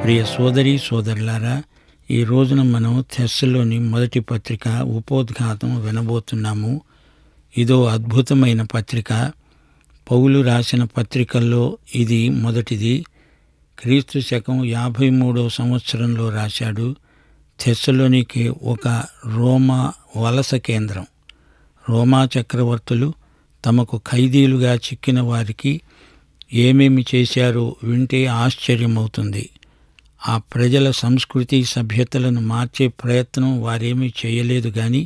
ప్రియ సోదరీ సోదరులారా, ఈ రోజున మనం థెస్సలోని మొదటి పత్రిక ఉపోద్ఘాతం వినబోతున్నాము. ఇదో అద్భుతమైన పత్రిక. పౌలు రాసిన పత్రికల్లో ఇది మొదటిది. క్రీస్తు శకం 53వ సంవత్సరంలో రాశాడు. థెస్సలోనికి ఒక రోమా వలస కేంద్రం. రోమా చక్రవర్తులు తమకు ఖైదీలుగా చిక్కిన వారికి ఏమేమి చేశారో వింటే ఆశ్చర్యమవుతుంది. ఆ ప్రజల సంస్కృతి సభ్యతలను మార్చే ప్రయత్నం వారేమీ చేయలేదు గాని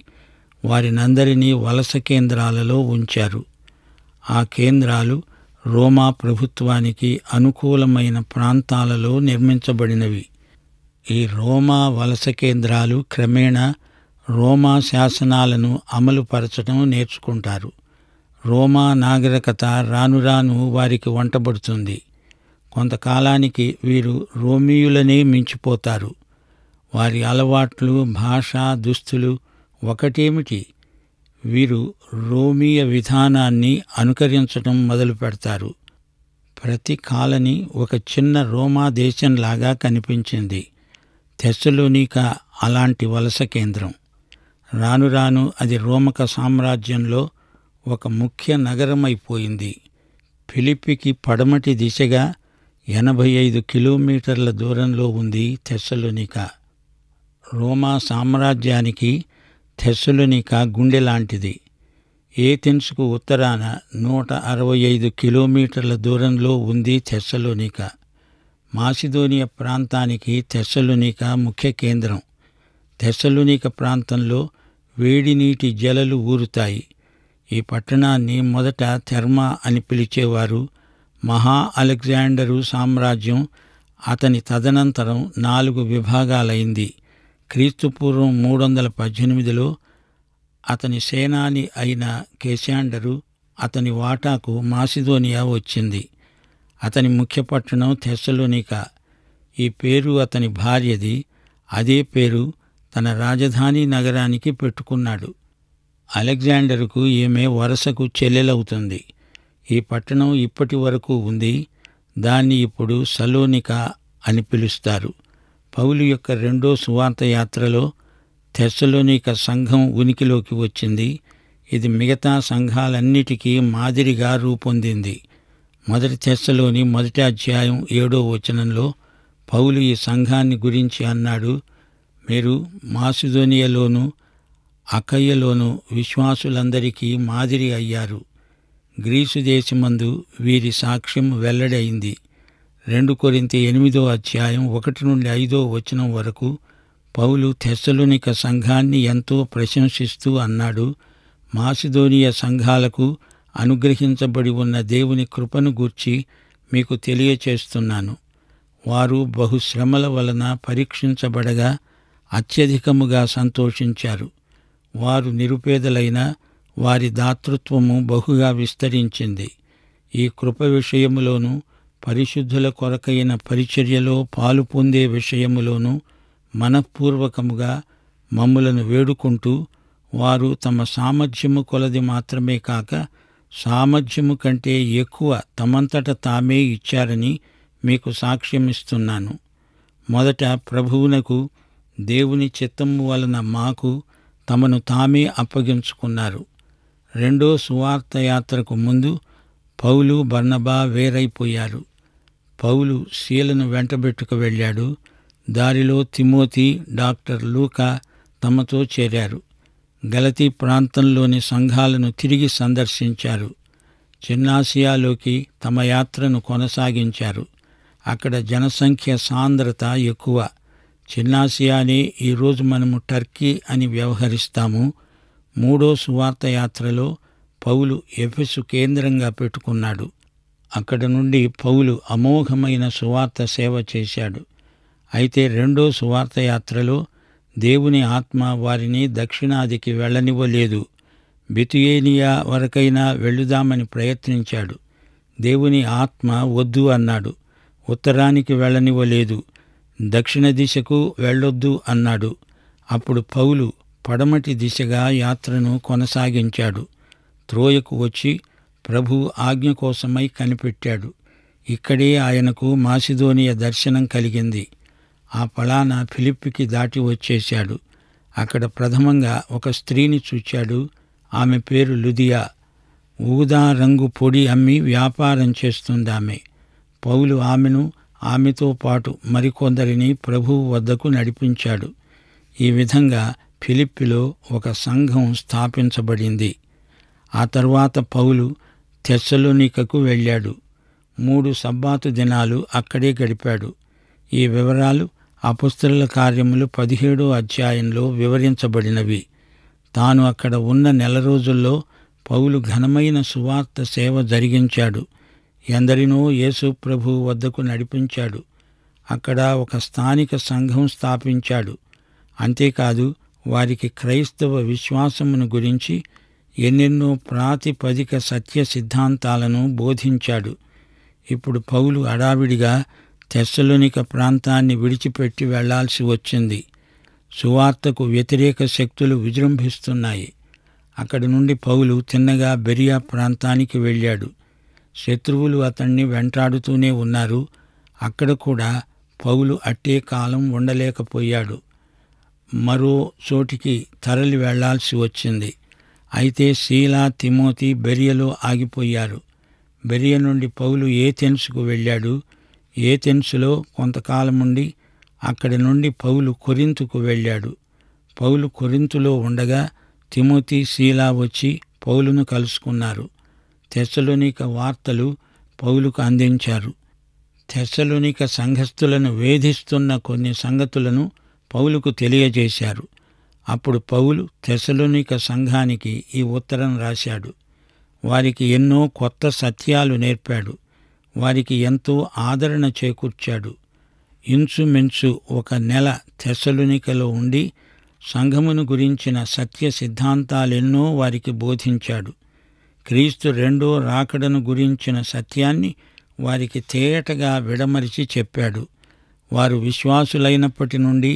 వారినందరినీ వలస కేంద్రాలలో ఉంచారు. ఆ కేంద్రాలు రోమా ప్రభుత్వానికి అనుకూలమైన ప్రాంతాలలో నిర్మించబడినవి. ఈ రోమా వలస కేంద్రాలు క్రమేణా రోమా శాసనాలను అమలుపరచడం నేర్చుకుంటారు. రోమా నాగరికత రాను రాను వారికి వంటబడుతుంది. కొంతకాలానికి వీరు రోమీయులనే మించిపోతారు. వారి అలవాట్లు, భాష, దుస్తులు ఒకటేమిటి, వీరు రోమీయ విధానాన్ని అనుకరించడం మొదలు పెడతారు. ప్రతి కాలనీ ఒక చిన్న రోమా దేశంలాగా కనిపించింది. థెస్సలోనిక అలాంటి వలస కేంద్రం. రాను రాను అది రోమక సామ్రాజ్యంలో ఒక ముఖ్య నగరమైపోయింది. ఫిలిప్పికి పడమటి దిశగా 85 కిలోమీటర్ల దూరంలో ఉంది థెస్సలోనిక. రోమా సామ్రాజ్యానికి థెస్సలోనిక గుండె లాంటిది. ఏథెన్స్కు ఉత్తరాన 165 కిలోమీటర్ల దూరంలో ఉంది థెస్సలోనిక. మాసిదోనియా ప్రాంతానికి థెస్సలోనిక ముఖ్య కేంద్రం. థెస్సలోనిక ప్రాంతంలో వేడి నీటి జలలు ఊరుతాయి. ఈ పట్టణాన్ని మొదట థెర్మా అని పిలిచేవారు. మహా అలెగ్జాండరు సామ్రాజ్యం అతని తదనంతరం 4 విభాగాలైంది. క్రీస్తుపూర్వం 318లో అతని సేనాని అయిన కేశాండరు అతని వాటాకు మాసిదోనియా వచ్చింది. అతని ముఖ్య పట్టణం థెస్సలోనిక. ఈ పేరు అతని భార్యది. అదే పేరు తన రాజధాని నగరానికి పెట్టుకున్నాడు. అలెగ్జాండరుకు ఈమె వరసకు చెల్లెలవుతుంది. ఈ పట్టణం ఇప్పటి వరకు ఉంది. దాన్ని ఇప్పుడు సలోనిక అని పిలుస్తారు. పౌలు యొక్క రెండో సువార్త యాత్రలో థెస్సలోనిక సంఘం ఉనికిలోకి వచ్చింది. ఇది మిగతా సంఘాలన్నిటికీ మాదిరిగా రూపొందింది. మొదటి థెస్సలోని 1వ అధ్యాయం 7వ వచనంలో పౌలు ఈ సంఘాన్ని గురించి అన్నాడు, మీరు మాసిదోనియాలోను అకయ్యలోను విశ్వాసులందరికీ మాదిరి అయ్యారు. గ్రీసు దేశమందు వీరి సాక్ష్యం వెల్లడైంది. 2 కొరింథీ 8వ అధ్యాయం 1 నుండి 5వ వచనం వరకు పౌలు థెస్సలోనిక సంఘాన్ని ఎంతో ప్రశంసిస్తూ అన్నాడు, మాసిదోనియా సంఘాలకు అనుగ్రహించబడి ఉన్న దేవుని కృపను గూర్చి మీకు తెలియచేస్తున్నాను. వారు బహుశ్రమల వలన పరీక్షించబడగా అత్యధికముగా సంతోషించారు. వారు నిరుపేదలైన వారి దాతృత్వము బహుగా విస్తరించింది. ఈ కృప విషయములోను పరిశుద్ధుల కొరకైన పరిచర్యలో పాలు పొందే విషయములోను మనఃపూర్వకముగా మమ్ములను వేడుకుంటూ వారు తమ సామర్థ్యము కొలది మాత్రమే కాక సామర్థ్యము కంటే ఎక్కువ తమంతట తామే ఇచ్చారని మీకు సాక్ష్యమిస్తున్నాను. మొదట ప్రభువునకు దేవుని చిత్తము వలన మాకు తమను తామే అప్పగించుకున్నారు. రెండో సువార్త యాత్రకు ముందు పౌలు, బర్నబా వేరైపోయారు. పౌలు శీలను వెంటబెట్టుకు వెళ్ళాడు. దారిలో తిమోతి, డాక్టర్ లూకా తమతో చేరారు. గలతీ ప్రాంతంలోని సంఘాలను తిరిగి సందర్శించారు. చిన్నాసియాలోకి తమ యాత్రను కొనసాగించారు. అక్కడ జనసంఖ్య సాంద్రత ఎక్కువ. చిన్నాసియానే ఈరోజు మనము టర్కీ అని వ్యవహరిస్తాము. 3వ సువార్త యాత్రలో పౌలు ఎఫెసు కేంద్రంగా పెట్టుకున్నాడు. అక్కడ నుండి పౌలు అమోఘమైన సువార్త సేవ చేశాడు. అయితే 2వ సువార్త యాత్రలో దేవుని ఆత్మ వారిని దక్షిణాదికి వెళ్ళనివ్వలేదు. బితుయేనియా వరకైనా వెళ్ళుదామని ప్రయత్నించాడు. దేవుని ఆత్మ వద్దు అన్నాడు. ఉత్తరానికి వెళ్ళనివ్వలేదు. దక్షిణ దిశకు వెళ్ళొద్దు అన్నాడు. అప్పుడు పౌలు పడమటి దిశగా యాత్రను కొనసాగించాడు. త్రోయకు వచ్చి ప్రభు ఆజ్ఞ కోసమై కనిపెట్టాడు. ఇక్కడే ఆయనకు మాసిదోనియ దర్శనం కలిగింది. ఆ ఫలానా ఫిలిప్పికి దాటి వచ్చేశాడు. అక్కడ ప్రథమంగా ఒక స్త్రీని చూచాడు. ఆమె పేరు లుదియా. ఊదా రంగు పొడి అమ్మి వ్యాపారం చేస్తుందామె. పౌలు ఆమెను, ఆమెతో పాటు మరికొందరిని ప్రభువు వద్దకు నడిపించాడు. ఈ విధంగా ఫిలిప్పిలో ఒక సంఘం స్థాపించబడింది. ఆ తరువాత పౌలు తెస్సలోనికకు వెళ్ళాడు. 3 సబ్బాతు దినాలు అక్కడే గడిపాడు. ఈ వివరాలు అపొస్తలుల కార్యములు 17వ అధ్యాయంలో వివరించబడినవి. తాను అక్కడ ఉన్న నెల రోజుల్లో పౌలు ఘనమైన సువార్త సేవ జరిగించాడు. ఎందరినో యేసు ప్రభువు వద్దకు నడిపించాడు. అక్కడ ఒక స్థానిక సంఘం స్థాపించాడు. అంతేకాదు, వారికి క్రైస్తవ విశ్వాసమును గురించి ఎన్నెన్నో ప్రాతిపదిక సత్య సిద్ధాంతాలను బోధించాడు. ఇప్పుడు పౌలు హడావిడిగా తెస్సలోనిక ప్రాంతాన్ని విడిచిపెట్టి వెళ్లాల్సి వచ్చింది. సువార్తకు వ్యతిరేక శక్తులు విజృంభిస్తున్నాయి. అక్కడి నుండి పౌలు తిన్నగా బెరియా ప్రాంతానికి వెళ్ళాడు. శత్రువులు అతన్ని వెంటాడుతూనే ఉన్నారు. అక్కడ కూడా పౌలు అట్టే కాలం ఉండలేకపోయాడు. మరో చోటికి తరలి వెళ్లాల్సి వచ్చింది. అయితే సీలా, తిమోతి బెరియలో ఆగిపోయారు. బెరియ నుండి పౌలు ఏథెన్సుకు వెళ్ళాడు. ఏథెన్సులో కొంతకాలముండి అక్కడి నుండి పౌలు కొరింతుకు వెళ్ళాడు. పౌలు కొరింతులో ఉండగా తిమోతి, సీలా వచ్చి పౌలును కలుసుకున్నారు. తెస్సలోనిక వార్తలు పౌలుకు అందించారు. తెస్సలోనిక సంఘస్థులను వేధిస్తున్న కొన్ని సంగతులను పౌలుకు తెలియజేశారు. అప్పుడు పౌలు తెస్సలోనిక సంఘానికి ఈ ఉత్తరం రాశాడు. వారికి ఎన్నో కొత్త సత్యాలు నేర్పాడు. వారికి ఎంతో ఆదరణ చేకూర్చాడు. ఇంచుమించు 1 నెల తెస్సలోనికలో ఉండి సంఘమును గురించిన సత్య సిద్ధాంతాలెన్నో వారికి బోధించాడు. క్రీస్తు రెండో రాకడను గురించిన సత్యాన్ని వారికి తేటగా విడమరిచి చెప్పాడు. వారు విశ్వాసులైనప్పటి నుండి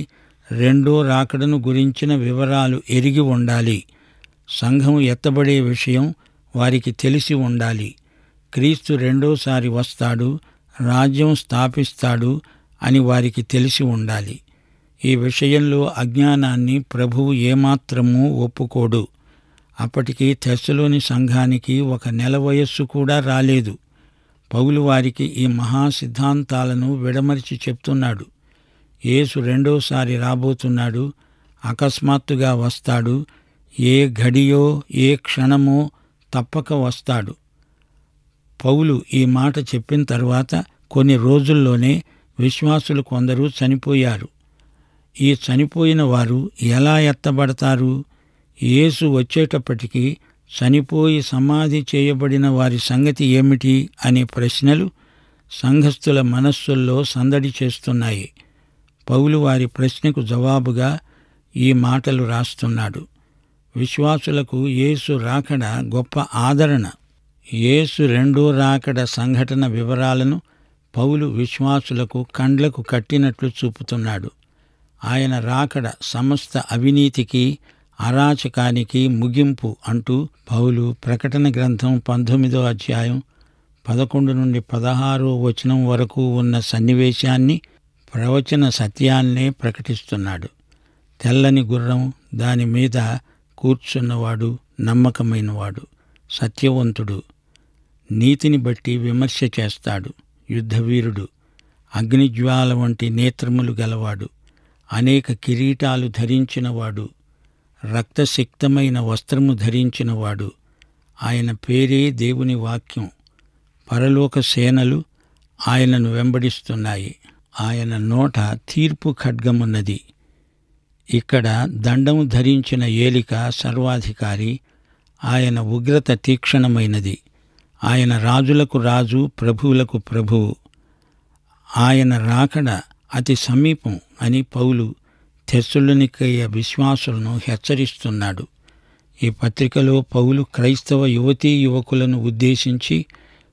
రెండో రాకడను గురించిన వివరాలు ఎరిగి ఉండాలి. సంఘం ఎత్తబడే విషయం వారికి తెలిసి ఉండాలి. క్రీస్తు రెండోసారి వస్తాడు, రాజ్యం స్థాపిస్తాడు అని వారికి తెలిసి ఉండాలి. ఈ విషయంలో అజ్ఞానాన్ని ప్రభువు ఏమాత్రమూ ఒప్పుకోడు. అప్పటికి తెస్సలోని సంఘానికి 1 నెల వయస్సు కూడా రాలేదు. పౌలు వారికి ఈ మహా సిద్ధాంతాలను విడమరిచి చెప్తున్నాడు. యేసు రెండోసారి రాబోతున్నాడు. అకస్మాత్తుగా వస్తాడు. ఏ ఘడియో ఏ క్షణమో తప్పక వస్తాడు. పౌలు ఈ మాట చెప్పిన తర్వాత కొన్ని రోజుల్లోనే విశ్వాసులు కొందరు చనిపోయారు. ఈ చనిపోయిన వారు ఎలా ఎత్తబడతారు? యేసు వచ్చేటప్పటికి చనిపోయి సమాధి చేయబడిన వారి సంగతి ఏమిటి అనే ప్రశ్నలు సంఘస్థుల మనస్సుల్లో సందడి చేస్తున్నాయి. పౌలు వారి ప్రశ్నకు జవాబుగా ఈ మాటలు రాస్తున్నాడు. విశ్వాసులకు యేసు రాకడ గొప్ప ఆదరణ. యేసు రెండో రాకడ సంఘటన వివరాలను పౌలు విశ్వాసులకు కండ్లకు కట్టినట్లు చూపుతున్నాడు. ఆయన రాకడ సమస్త అవినీతికి, అరాచకానికి ముగింపు అంటూ పౌలు ప్రకటన గ్రంథం 19వ అధ్యాయం 11 నుండి 16వ వచనం వరకు ఉన్న సన్నివేశాన్ని, ప్రవచన సత్యాన్నే ప్రకటిస్తున్నాడు. తెల్లని గుర్రం, దాని మీద కూర్చున్నవాడు నమ్మకమైనవాడు, సత్యవంతుడు, నీతిని బట్టి విమర్శ చేస్తాడు, యుద్ధవీరుడు, అగ్నిజ్వాల వంటి నేత్రములు గలవాడు, అనేక కిరీటాలు ధరించినవాడు, రక్తసిక్తమైన వస్త్రము ధరించినవాడు. ఆయన పేరే దేవుని వాక్యం. పరలోక సేనలు ఆయనను వెంబడిస్తున్నాయి. ఆయన నోట తీర్పు ఖడ్గమున్నది. ఇక్కడ దండము ధరించిన ఏలిక సర్వాధికారి. ఆయన ఉగ్రత తీక్షణమైనది. ఆయన రాజులకు రాజు, ప్రభువులకు ప్రభువు. ఆయన రాకడ అతి సమీపం అని పౌలు తెస్సలోనికయ విశ్వాసులను హెచ్చరిస్తున్నాడు. ఈ పత్రికలో పౌలు క్రైస్తవ యువతీ యువకులను ఉద్దేశించి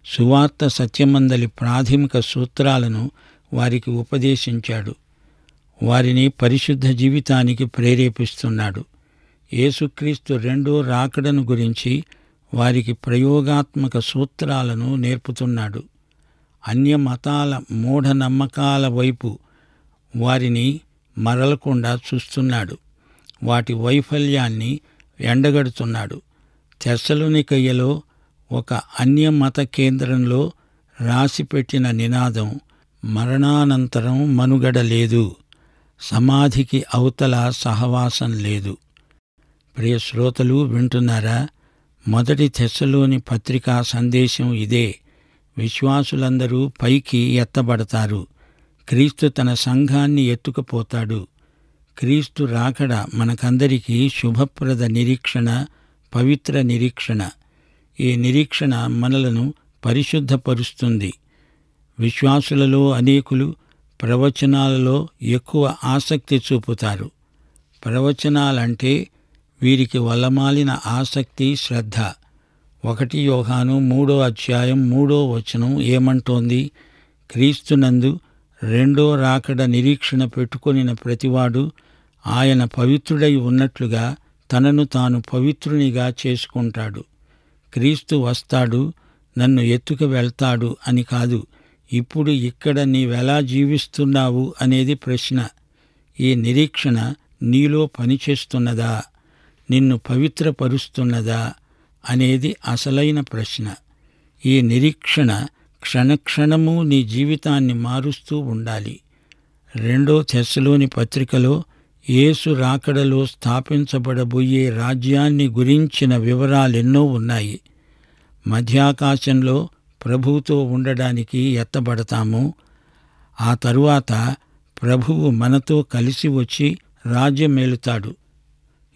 సువార్త సత్యమందలి ప్రాథమిక సూత్రాలను వారికి ఉపదేశించాడు. వారిని పరిశుద్ధ జీవితానికి ప్రేరేపిస్తున్నాడు. యేసుక్రీస్తు రెండో రాకడను గురించి వారికి ప్రయోగాత్మక సూత్రాలను నేర్పుతున్నాడు. అన్య మతాల మూఢనమ్మకాల వైపు వారిని మరలకుండా చూస్తున్నాడు. వాటి వైఫల్యాన్ని ఎండగడుతున్నాడు. తెస్సలోనికయ్యలో ఒక అన్యమత కేంద్రంలో రాసిపెట్టిన నినాదం, మరణానంతరం మనుగడ లేదు, సమాధికి అవతల సహవాసం లేదు. ప్రియ శ్రోతలు వింటున్నారా? మొదటి తెస్సలోని పత్రికా సందేశం ఇదే. విశ్వాసులందరూ పైకి ఎత్తబడతారు. క్రీస్తు తన సంఘాన్ని ఎత్తుకుపోతాడు. క్రీస్తు రాకడ మనకందరికీ శుభప్రద నిరీక్షణ, పవిత్ర నిరీక్షణ. ఈ నిరీక్షణ మనలను పరిశుద్ధపరుస్తుంది. విశ్వాసులలో అనేకులు ప్రవచనాలలో ఎక్కువ ఆసక్తి చూపుతారు. ప్రవచనాలంటే వీరికి వల్లమాలిన ఆసక్తి, శ్రద్ధ. 1 యోహాను 3:3 ఏమంటోంది? క్రీస్తునందు రెండో రాకడ నిరీక్షణ పెట్టుకొనిన ప్రతివాడు ఆయన పవిత్రుడై ఉన్నట్లుగా తనను తాను పవిత్రునిగా చేసుకుంటాడు. క్రీస్తు వస్తాడు, నన్ను ఎత్తుకు వెళ్తాడు అని కాదు. ఇప్పుడు ఇక్కడ నీవెలా జీవిస్తున్నావు అనేది ప్రశ్న. ఈ నిరీక్షణ నీలో పనిచేస్తున్నదా? నిన్ను పవిత్రపరుస్తున్నదా అనేది అసలైన ప్రశ్న. ఈ నిరీక్షణ క్షణక్షణము నీ జీవితాన్ని మారుస్తూ ఉండాలి. 2 తెస్సలోని పత్రికలో యేసు రాకడలో స్థాపించబడబోయే రాజ్యాన్ని గురించిన వివరాలెన్నో ఉన్నాయి. మధ్యాకాశంలో ప్రభువుతో ఉండడానికి ఎత్తబడతాము. ఆ తరువాత ప్రభువు మనతో కలిసి వచ్చి రాజ్యమేలుతాడు.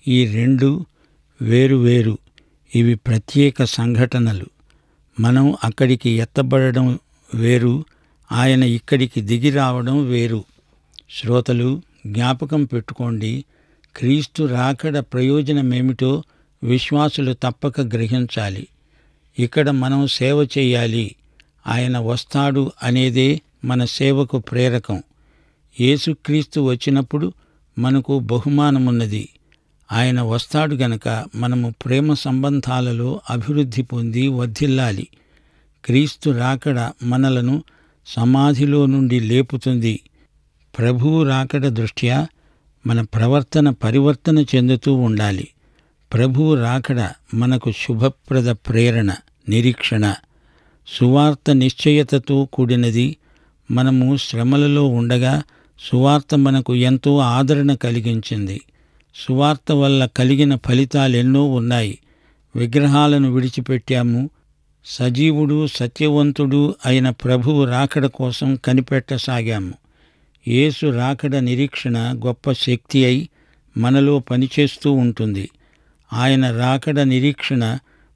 ఈ 2 వేరు. ఇవి ప్రత్యేక సంఘటనలు. మనం అక్కడికి ఎత్తబడడం వేరు, ఆయన ఇక్కడికి దిగి రావడం వేరు. శ్రోతలు జ్ఞాపకం పెట్టుకోండి, క్రీస్తు రాకడ ప్రయోజనమేమిటో విశ్వాసులు తప్పక గ్రహించాలి. ఇక్కడ మనం సేవ చేయాలి. ఆయన వస్తాడు అనేదే మన సేవకు ప్రేరకం. యేసుక్రీస్తు వచ్చినప్పుడు మనకు బహుమానమున్నది. ఆయన వస్తాడు గనక మనము ప్రేమ సంబంధాలలో అభివృద్ధి పొంది వర్ధిల్లాలి. క్రీస్తు రాకడ మనలను సమాధిలో నుండి లేపుతుంది. ప్రభువు రాకడ దృష్ట్యా మన ప్రవర్తన పరివర్తన చెందుతూ ఉండాలి. ప్రభువు రాకడ మనకు శుభప్రద ప్రేరణ, నిరీక్షణ. సువార్త నిశ్చయతతో కూడినది. మనము శ్రమలలో ఉండగా సువార్త మనకు ఎంతో ఆదరణ కలిగించింది. సువార్త వల్ల కలిగిన ఫలితాలెన్నో ఉన్నాయి. విగ్రహాలను విడిచిపెట్టాము. సజీవుడు, సత్యవంతుడు అయిన ప్రభువు రాకడ కోసం కనిపెట్టసాగాము. యేసు రాకడ నిరీక్షణ గొప్ప శక్తి అయి మనలో పనిచేస్తూ ఉంటుంది. ఆయన రాకడ నిరీక్షణ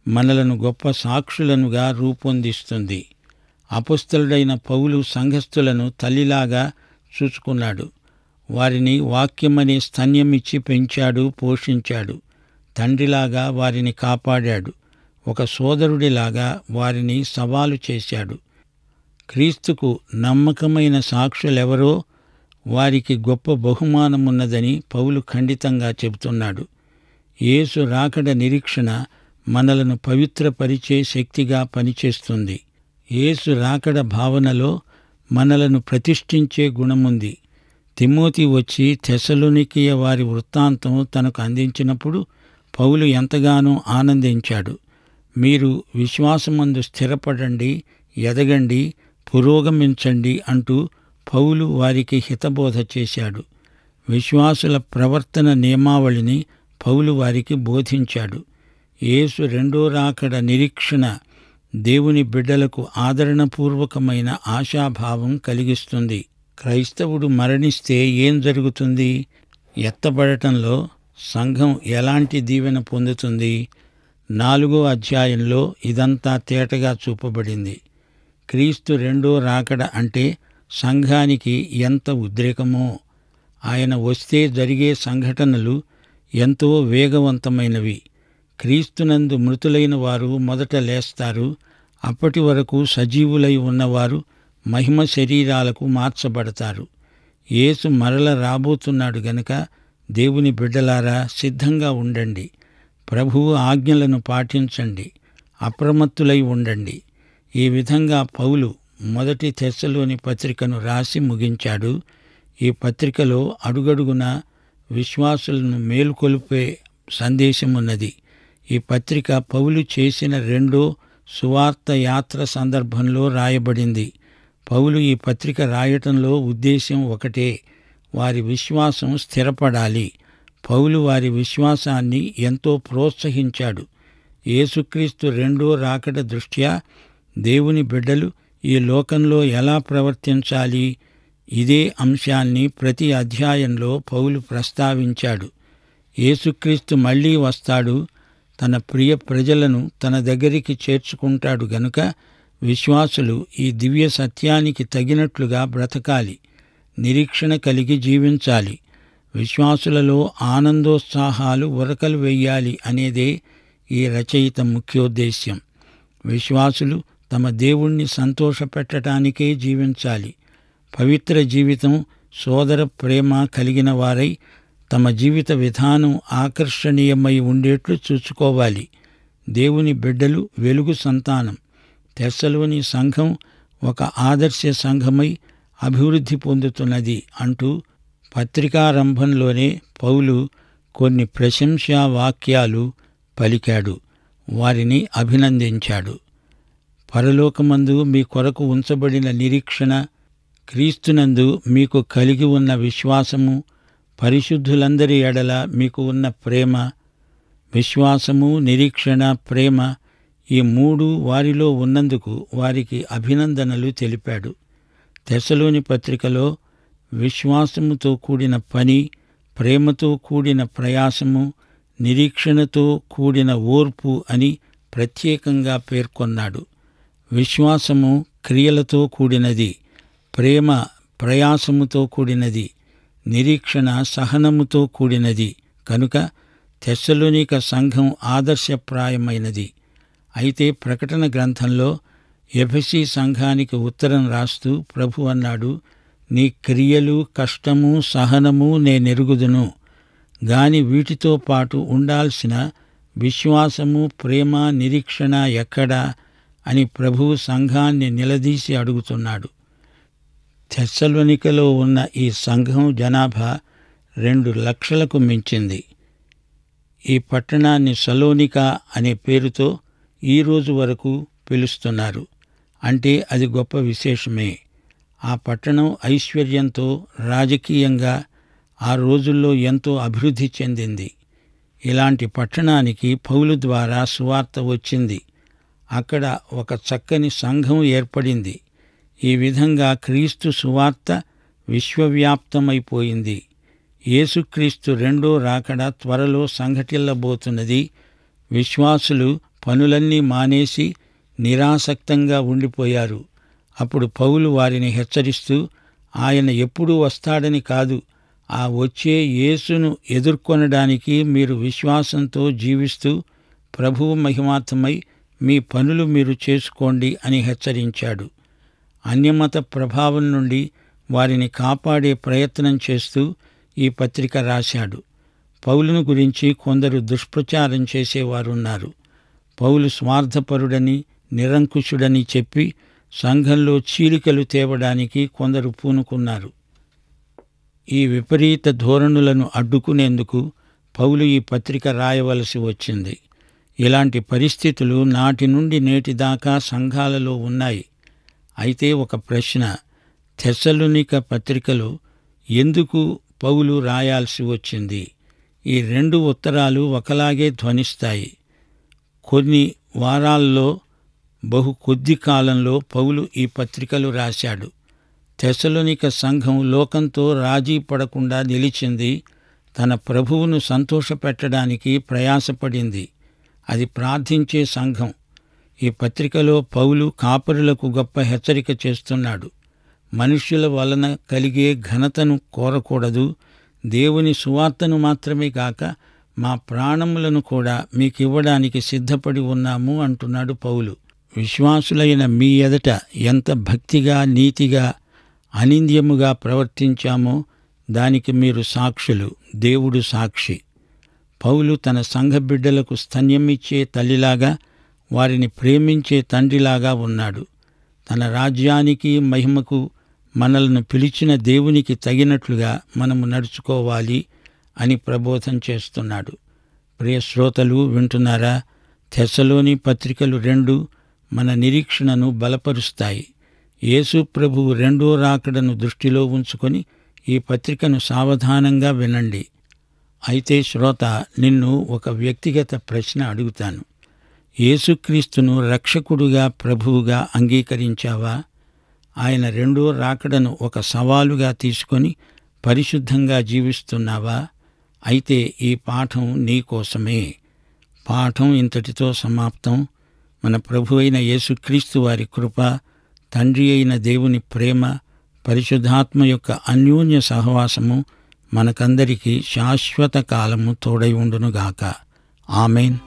మనలను గొప్ప సాక్షులనుగా రూపొందిస్తుంది. అపొస్తలుడైన పౌలు సంఘస్థులను తల్లిలాగా చూసుకున్నాడు. వారిని వాక్యమనే స్తన్యమిచ్చి పెంచాడు, పోషించాడు. తండ్రిలాగా వారిని కాపాడాడు. ఒక సోదరుడిలాగా వారిని సవాలు చేశాడు. క్రీస్తుకు నమ్మకమైన సాక్షులెవరో వారికి గొప్ప బహుమానమున్నదని పౌలు ఖండితంగా చెబుతున్నాడు. యేసు రాకడ నిరీక్షణ మనలను పవిత్రపరిచే శక్తిగా పనిచేస్తుంది. యేసు రాకడ భావనలో మనలను ప్రతిష్ఠించే గుణముంది. తిమోతి వచ్చి తెస్సలోనికయ వారి వృత్తాంతం తనకు అందించినప్పుడు పౌలు ఎంతగానో ఆనందించాడు. మీరు విశ్వాసమందు స్థిరపడండి, ఎదగండి, పురోగమించండి అంటూ పౌలు వారికి హితబోధ చేశాడు. విశ్వాసుల ప్రవర్తన నియమావళిని పౌలు వారికి బోధించాడు. యేసు రెండో రాకడ నిరీక్షణ దేవుని బిడ్డలకు ఆదరణపూర్వకమైన ఆశాభావం కలిగిస్తుంది. క్రైస్తవుడు మరణిస్తే ఏం జరుగుతుంది? ఎత్తబడటంలో సంఘం ఎలాంటి దీవెన పొందుతుంది? 4వ అధ్యాయంలో ఇదంతా తేటగా చూపబడింది. క్రీస్తు రెండో రాకడ అంటే సంఘానికి ఎంత ఉద్రేకమో! ఆయన వస్తే జరిగే సంఘటనలు ఎంతో వేగవంతమైనవి. క్రీస్తునందు మృతులైన వారు మొదట లేస్తారు. అప్పటి వరకు సజీవులై ఉన్నవారు మహిమ శరీరాలకు మార్చబడతారు. యేసు మరల రాబోతున్నాడు గనక దేవుని బిడ్డలారా సిద్ధంగా ఉండండి. ప్రభువు ఆజ్ఞలను పాటించండి. అప్రమత్తులై ఉండండి. ఈ విధంగా పౌలు మొదటి తెస్సలోని పత్రికను రాసి ముగించాడు. ఈ పత్రికలో అడుగడుగునా విశ్వాసులను మేలుకొల్పే సందేశమున్నది. ఈ పత్రిక పౌలు చేసిన రెండో సువార్త యాత్ర సందర్భంలో రాయబడింది. పౌలు ఈ పత్రిక రాయటంలో ఉద్దేశ్యం ఒకటే, వారి విశ్వాసం స్థిరపడాలి. పౌలు వారి విశ్వాసాన్ని ఎంతో ప్రోత్సహించాడు. యేసుక్రీస్తు రెండో రాకడ దృష్ట్యా దేవుని బిడ్డలు ఈ లోకంలో ఎలా ప్రవర్తించాలి, ఇదే అంశాన్ని ప్రతి అధ్యాయంలో పౌలు ప్రస్తావించాడు. యేసుక్రీస్తు మళ్లీ వస్తాడు, తన ప్రియ ప్రజలను తన దగ్గరికి చేర్చుకుంటాడు గనుక విశ్వాసులు ఈ దివ్య సత్యానికి తగినట్లుగా బ్రతకాలి, నిరీక్షణ కలిగి జీవించాలి. విశ్వాసులలో ఆనందోత్సాహాలు ఉరకలు వెయ్యాలి అనేదే ఈ రచయిత ముఖ్యోద్దేశ్యం. విశ్వాసులు తమ దేవుణ్ణి సంతోషపెట్టడానికే జీవించాలి. పవిత్ర జీవితం, సోదర ప్రేమ కలిగిన వారై తమ జీవిత విధానం ఆకర్షణీయమై ఉండేట్లు చూసుకోవాలి. దేవుని బిడ్డలు వెలుగు సంతానం. తెస్సలోని సంఘం ఒక ఆదర్శ సంఘమై అభివృద్ధి పొందుతున్నది అంటూ పత్రికారంభంలోనే పౌలు కొన్ని ప్రశంసా వాక్యాలు పలికాడు. వారిని అభినందించాడు. పరలోకమందు మీ కొరకు ఉంచబడిన నిరీక్షణ, క్రీస్తునందు మీకు కలిగి ఉన్న విశ్వాసము, పరిశుద్ధులందరి ఎడల మీకు ఉన్న ప్రేమ, విశ్వాసము, నిరీక్షణ, ప్రేమ, ఈ మూడు వారిలో ఉన్నందుకు వారికి అభినందనలు తెలిపాడు. తెస్సలోని పత్రికలో విశ్వాసముతో కూడిన పని, ప్రేమతో కూడిన ప్రయాసము, నిరీక్షణతో కూడిన ఓర్పు అని ప్రత్యేకంగా పేర్కొన్నాడు. విశ్వాసము క్రియలతో కూడినది, ప్రేమ ప్రయాసముతో కూడినది, నిరీక్షణ సహనముతో కూడినది. కనుక తెస్సలోనిక సంఘం ఆదర్శప్రాయమైనది. అయితే ప్రకటన గ్రంథంలో ఎఫెసీ సంఘానికి ఉత్తరం రాస్తూ ప్రభు అన్నాడు, నీ క్రియలు, కష్టము, సహనము నేనెరుగుదును గాని వీటితో పాటు ఉండాల్సిన విశ్వాసము, ప్రేమ, నిరీక్షణ ఎక్కడా అని ప్రభువు సంఘాన్ని నిలదీసి అడుగుతున్నాడు. తెస్సలోనికలో ఉన్న ఈ సంఘం జనాభా 2 లక్షలకు మించింది. ఈ పట్టణాన్ని సలోనిక అనే పేరుతో ఈ రోజు వరకు పిలుస్తున్నారు. అంటే అది గొప్ప విశేషమే. ఆ పట్టణం ఐశ్వర్యంతో, రాజకీయంగా ఆ రోజుల్లో ఎంతో అభివృద్ధి చెందింది. ఇలాంటి పట్టణానికి పౌలు ద్వారా సువార్త వచ్చింది. అక్కడ ఒక చక్కని సంఘం ఏర్పడింది. ఈ విధంగా క్రీస్తు సువార్త విశ్వవ్యాప్తమైపోయింది. యేసుక్రీస్తు రెండో రాకడ త్వరలో సంఘటిల్లబోతున్నది. విశ్వాసులు పనులన్నీ మానేసి నిరాసక్తంగా ఉండిపోయారు. అప్పుడు పౌలు వారిని హెచ్చరిస్తూ, ఆయన ఎప్పుడు వస్తాడని కాదు, ఆ వచ్చే యేసును ఎదుర్కొనడానికి మీరు విశ్వాసంతో జీవిస్తూ ప్రభువు మహిమార్థమై మీ పనులు మీరు చేసుకోండి అని హెచ్చరించాడు. అన్యమత ప్రభావం నుండి వారిని కాపాడే ప్రయత్నం చేస్తూ ఈ పత్రిక రాశాడు. పౌలును గురించి కొందరు దుష్ప్రచారం చేసేవారున్నారు. పౌలు స్వార్థపరుడని, నిరంకుశుడని చెప్పి సంఘంలో చీలికలు తేవడానికి కొందరు పూనుకున్నారు. ఈ విపరీత ధోరణులను అడ్డుకునేందుకు పౌలు ఈ పత్రిక రాయవలసి వచ్చింది. ఇలాంటి పరిస్థితులు నాటి నుండి నేటి దాకా సంఘాలలో ఉన్నాయి. అయితే ఒక ప్రశ్న, తెస్సలోనిక పత్రికలో ఎందుకు పౌలు రాయాల్సి వచ్చింది? ఈ 2 ఉత్తరాలు ఒకలాగే ధ్వనిస్తాయి. కొన్ని వారాల్లో, బహు కొద్ది కాలంలో పౌలు ఈ పత్రికలు రాశాడు. తెస్సలోనిక సంఘం లోకంతో రాజీ పడకుండా నిలిచింది. తన ప్రభువును సంతోషపెట్టడానికి ప్రయాసపడింది. అది ప్రార్థించే సంఘం. ఈ పత్రికలో పౌలు కాపరులకు గొప్ప హెచ్చరిక చేస్తున్నాడు. మనుష్యుల వలన కలిగే ఘనతను కోరకూడదు. దేవుని సువార్తను మాత్రమే కాక మా ప్రాణములను కూడా మీకివ్వడానికి సిద్ధపడి ఉన్నాము అంటున్నాడు పౌలు. విశ్వాసులైన మీ ఎదుట ఎంత భక్తిగా, నీతిగా, అనింద్యముగా ప్రవర్తించామో దానికి మీరు సాక్షులు. దేవుడు సాక్షి. పౌలు తన సంఘ బిడ్డలకు స్తన్యమిచ్చే తల్లిలాగా, వారిని ప్రేమించే తండ్రిలాగా ఉన్నాడు. తన రాజ్యానికి, మహిమకు మనల్ని పిలిచిన దేవునికి తగినట్లుగా మనము నడుచుకోవాలి అని ప్రబోధం చేస్తున్నాడు. ప్రియ శ్రోతలు వింటున్నారా? తెస్సలోని పత్రికలు 2 మన నిరీక్షణను బలపరుస్తాయి. యేసు ప్రభువు రెండో రాకడను దృష్టిలో ఉంచుకొని ఈ పత్రికను సావధానంగా వినండి. అయితే శ్రోత, నిన్ను ఒక వ్యక్తిగత ప్రశ్న అడుగుతాను. యేసుక్రీస్తును రక్షకుడుగా, ప్రభువుగా అంగీకరించావా? ఆయన రెండో రాకడను ఒక సవాలుగా తీసుకొని పరిశుద్ధంగా జీవిస్తున్నావా? అయితే ఈ పాఠం నీకోసమే. పాఠం ఇంతటితో సమాప్తం. మన ప్రభు అయిన యేసుక్రీస్తు వారి కృప, తండ్రి అయిన దేవుని ప్రేమ, పరిశుద్ధాత్మ యొక్క అన్యోన్య సహవాసము మనకందరికీ శాశ్వత కాలము తోడై ఉండునుగాక. ఆమేన్.